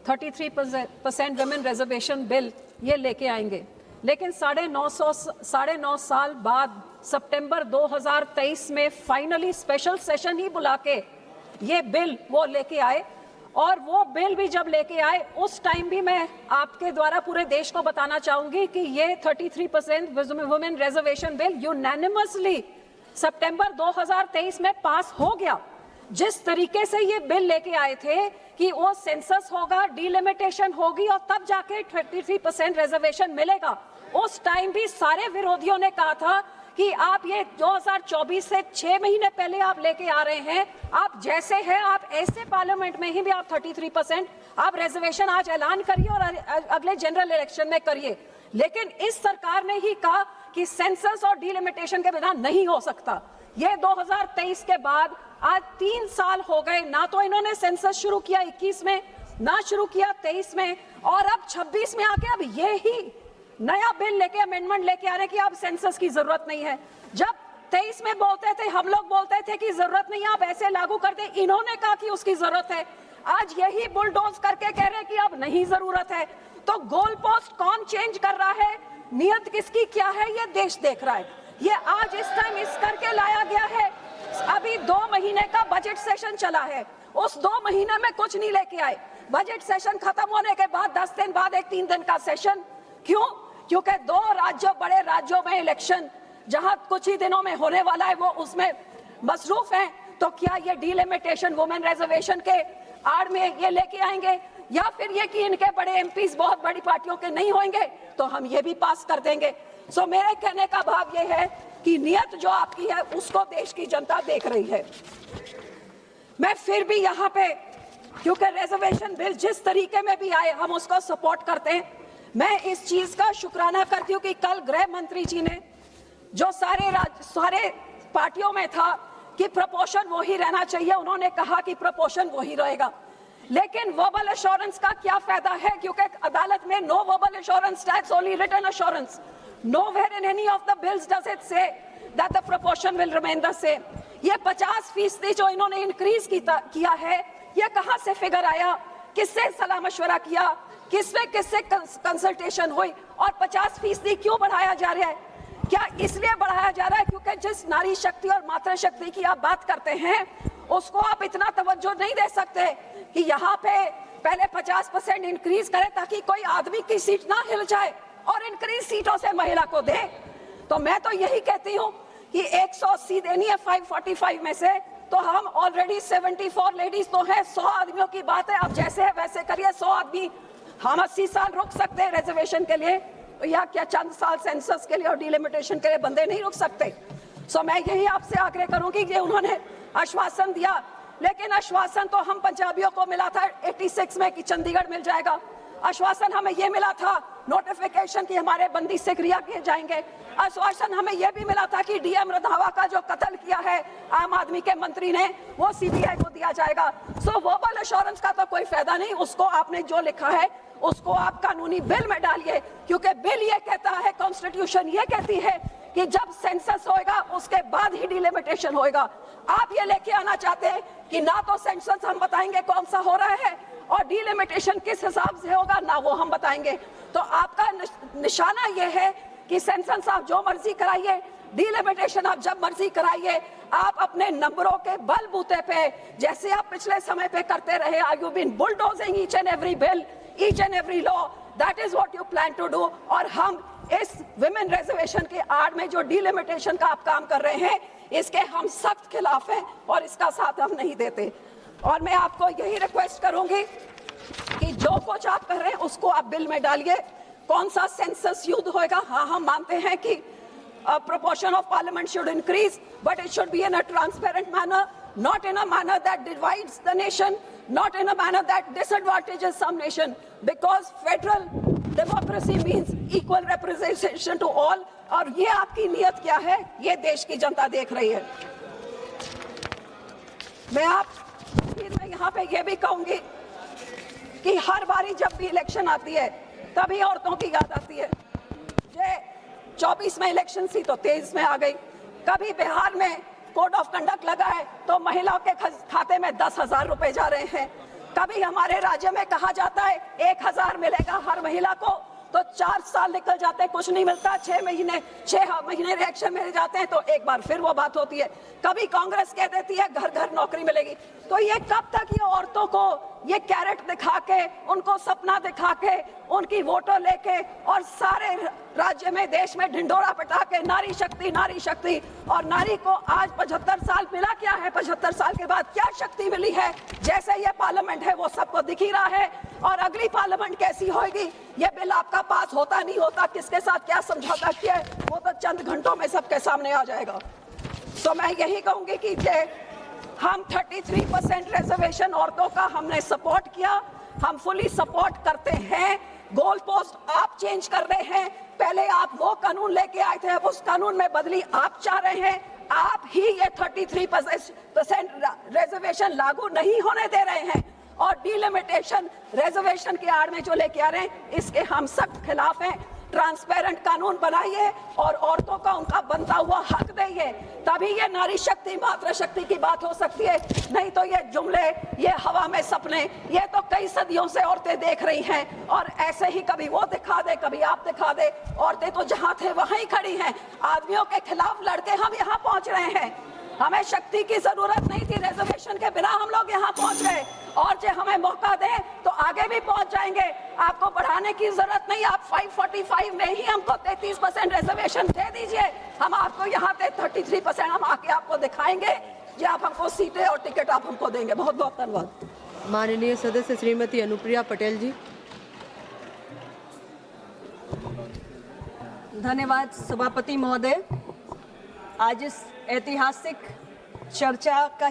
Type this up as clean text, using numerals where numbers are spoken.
33% women reservation bill ये लेके आएंगे, लेकिन 9.5 साल बाद सितंबर 2023 में फाइनली स्पेशल सेशन ही बुला के ये बिल वो लेके आए। और वो बिल भी जब लेके आए उस टाइम भी मैं आपके द्वारा पूरे देश को बताना चाहूंगी कि ये 33% वुमेन रिजर्वेशन बिल यूनैनिमसली सितंबर 2023 में पास हो गया। जिस तरीके से ये बिल लेके आए थे कि वो सेंसस होगा, डिलिमिटेशन होगी और तब जाके 33% रिजर्वेशन मिलेगा, उस टाइम भी सारे विरोधियों ने कहा था कि आप ये 2024 से 6 महीने पहले आप लेके आ रहे हैं, आप जैसे हैं आप ऐसे पार्लियामेंट में ही भी आप 33% आप रिजर्वेशन आज ऐलान करिए और अगले जनरल इलेक्शन में करिए। लेकिन इस सरकार ने ही कहा कि सेंसस और डिलिमिटेशन के बिना नहीं हो सकता। ये 2023 के बाद आज 3 साल हो गए, ना तो इन्होंने सेंसस शुरू किया 21 में, ना शुरू किया 23 में, और अब 26 में आके अब ये ही नया बिल लेके अमेंडमेंट लेके आ रहे कि अब सेंसस की जरूरत नहीं है। जब 23 में बोलते थे, हम लोग बोलते थे कि जरूरत नहीं है, आप ऐसे लागू करते, इन्होंने कहा कि उसकी जरूरत है। आज यही बुलडोज करके कह रहे हैं कि अब नहीं जरूरत है। तो गोल पोस्ट कौन चेंज कर रहा है, नियत किसकी क्या है, ये देश देख रहा है। ये आज इस टाइम इस करके लाया गया है। अभी 2 महीने का बजट सेशन चला है, उस 2 महीने में कुछ नहीं लेके आए। बजट सेशन खत्म होने के बाद 10 दिन बाद एक 3 दिन का सेशन, क्यों? क्योंकि 2 राज्यों, बड़े राज्यों में इलेक्शन जहां कुछ ही दिनों में होने वाला है, वो उसमें मसरूफ हैं। तो क्या ये डिलिमिटेशन वुमेन रिजर्वेशन के आड़ में ये लेके आएंगे, या फिर ये कि इनके बड़े एमपीज बहुत बड़ी पार्टियों के नहीं होंगे तो हम ये भी पास कर देंगे। सो मेरे कहने का भाव ये है कि नियत जो आपकी है उसको देश की जनता देख रही है। मैं फिर भी यहाँ पे, क्योंकि रिजर्वेशन बिल जिस तरीके में भी आए हम उसको सपोर्ट करते हैं। मैं इस चीज का शुक्राना करती हूँ कि कल गृह मंत्री जी ने जो सारे पार्टियों में था कि प्रपोर्शन वही रहना चाहिए, उन्होंने कहा कि प्रपोर्शन वही रहेगा। लेकिन वर्बल एश्योरेंस का क्या फायदा है, क्योंकि अदालत में no verbal assurance, that's only written assurance. Nowhere in any of the bills does it say that the proportion will remain the same. ये 50% जो इन्होंने इंक्रीज किया है, ये कहाँ से फिगर आया, किससे सलाह मशवरा किया, किससे कंसल्टेशन हुई, और 50% क्यों बढ़ाया जा रहा है? क्या इसलिए बढ़ाया जा रहा है क्योंकि जिस नारी शक्ति और मातृ शक्ति की आप बात करते हैं उसको आप इतना तवज्जो नहीं दे सकते कि यहाँ पे पहले 50% इंक्रीज करें ताकि कोई आदमी की सीट ना हिल जाए और इंक्रीज सीटों से महिला को दे। तो मैं तो यही कहती हूँ कि 180 देनी है 545 में से, तो हम ऑलरेडी 74 लेडीज तो है, 100 आदमियों की बात है, अब जैसे है वैसे करिए। 100 आदमी, हम 80 साल रुक सकते हैं रिजर्वेशन के लिए, या क्या चंद साल सेंसस के लिए और डिलिमिटेशन के लिए बंदे नहीं रुक सकते? सो मैं यही आपसे आग्रह करूंगी कि उन्होंने आश्वासन दिया, लेकिन आश्वासन तो हम पंजाबियों को मिला था 86 में कि चंडीगढ़ मिल जाएगा। आश्वासन हमें ये मिला था नोटिफिकेशन कि हमारे बंदी से क्रिया किए जाएंगे। आश्वासन हमें यह भी मिला था कि डीएम रंधावा का जो कत्ल किया है आम आदमी के मंत्री ने, वो सीबीआई को दिया जाएगा। सो वर्बल एश्योरेंस का तो कोई फायदा नहीं, उसको आपने जो लिखा है उसको आप कानूनी बिल में डालिए, क्योंकि बिल ये कहता है, कॉन्स्टिट्यूशन ये कहती है कि जब सेंसस होएगा उसके बाद ही डिलिमिटेशन होएगा। आप ये लेके आना चाहते हैं कि ना तो सेंसस हम बताएंगे कौन सा हो रहा है और डिलिमिटेशन किस हिसाब से होगा, ना वो हम बताएंगे। तो आपका निशाना ये है कि सेंसस आप जो मर्जी कराइए, डिलिमिटेशन आप जब मर्जी कराइए, आप अपने नंबरों के बलबूते पे जैसे आप पिछले समय पे करते रहे, you been bulldozing each and every bill, each and every law, that is what you plan to do. और हम इस विमेन रिजर्वेशन के आड़ में जो डिलिमिटेशन का आप काम कर रहे हैं, इसके हम सख्त खिलाफ हैं और इसका साथ हम नहीं देते। और मैं आपको यही रिक्वेस्ट करूंगी कि जो कुछ आप कर रहे हैं उसको आप बिल में डालिए। कौन सा सेंसस युद्ध होएगा? हाँ, हम मानते हैं कि proportion of parliament should increase, but it should be in a transparent manner, not in a manner that divides the nation, not in a manner that disadvantages some nation, because federal democracy means equal representation to all। और ये आपकी नियत क्या है, ये देश की जनता देख रही है। मैं यहाँ पे ये भी कहूंगी कि हर बारी जब भी इलेक्शन आती है तभी औरतों की याद आती है। ये 24 में इलेक्शन थी तो 23 में आ गई। कभी बिहार में कोड ऑफ कंडक्ट लगा है तो महिलाओं के खाते में 10,000 रुपए जा रहे हैं। कभी हमारे राज्य में कहा जाता है 1000 मिलेगा हर महिला को, तो 4 साल निकल जाते हैं, कुछ नहीं मिलता। 6 महीने रिएक्शन में जाते हैं, तो एक बार फिर वो बात होती है। कभी कांग्रेस कह देती है घर घर नौकरी मिलेगी। तो ये कब तक ये औरतों को ये कैरेट दिखा के, उनको सपना दिखा के, उनकी वोटों लेके और सारे राज्य में देश में ढिंढोरा पिटा के नारी शक्ति, और नारी को आज 75 साल मिला क्या है? 75 साल के बाद क्या शक्ति मिली है? जैसे ये पार्लियामेंट है वो सबको दिख ही रहा है। और अगली पार्लियामेंट कैसी होगी, ये बिल आपका पास होता नहीं होता, किसके साथ क्या समझौता किया है, वो तो चंद घंटों में सबके सामने आ जाएगा। तो मैं यही कहूंगी कि हम 33% रिजर्वेशन औरतों का हमने सपोर्ट किया, हम फुली सपोर्ट करते हैं। गोल पोस्ट आप चेंज कर रहे हैं, पहले आप वो कानून लेके आए थे, अब उस कानून में बदली आप चाह रहे हैं। आप ही ये 33% रिजर्वेशन लागू नहीं होने दे रहे हैं, और डिलिमिटेशन रिजर्वेशन की आड़ में जो लेके आ रहे हैं, इसके हम सख्त खिलाफ हैं। ट्रांसपेरेंट कानून बनाइए और औरतों का उनका बनता हुआ हक देइए, तभी ये नारी शक्ति मातृशक्ति की बात हो सकती है। नहीं तो ये जुमले, ये हवा में सपने, ये तो कई सदियों से औरतें देख रही हैं, और ऐसे ही कभी वो दिखा दे, कभी आप दिखा दे। औरतें तो जहां थे वहीं ही खड़ी हैं, आदमियों के खिलाफ लड़के हम यहाँ पहुंच रहे हैं। हमें शक्ति की जरूरत नहीं थी, रिजर्वेशन के बिना हम लोग यहाँ पहुंच गए, और जो हमें मौका दें तो आगे भी पहुंच जाएंगे। आपको बढ़ाने की जरूरत नहीं, आप 545 में ही हमको 33% रिजर्वेशन दे दीजिए, हम आपको यहाँ पे 33% हम आके आपको दिखाएंगे, जो आप हमको सीटें और टिकट आप हमको देंगे। बहुत बहुत धन्यवाद। माननीय सदस्य श्रीमती अनुप्रिया पटेल जी। धन्यवाद सभापति महोदय। आज इस ऐतिहासिक चर्चा का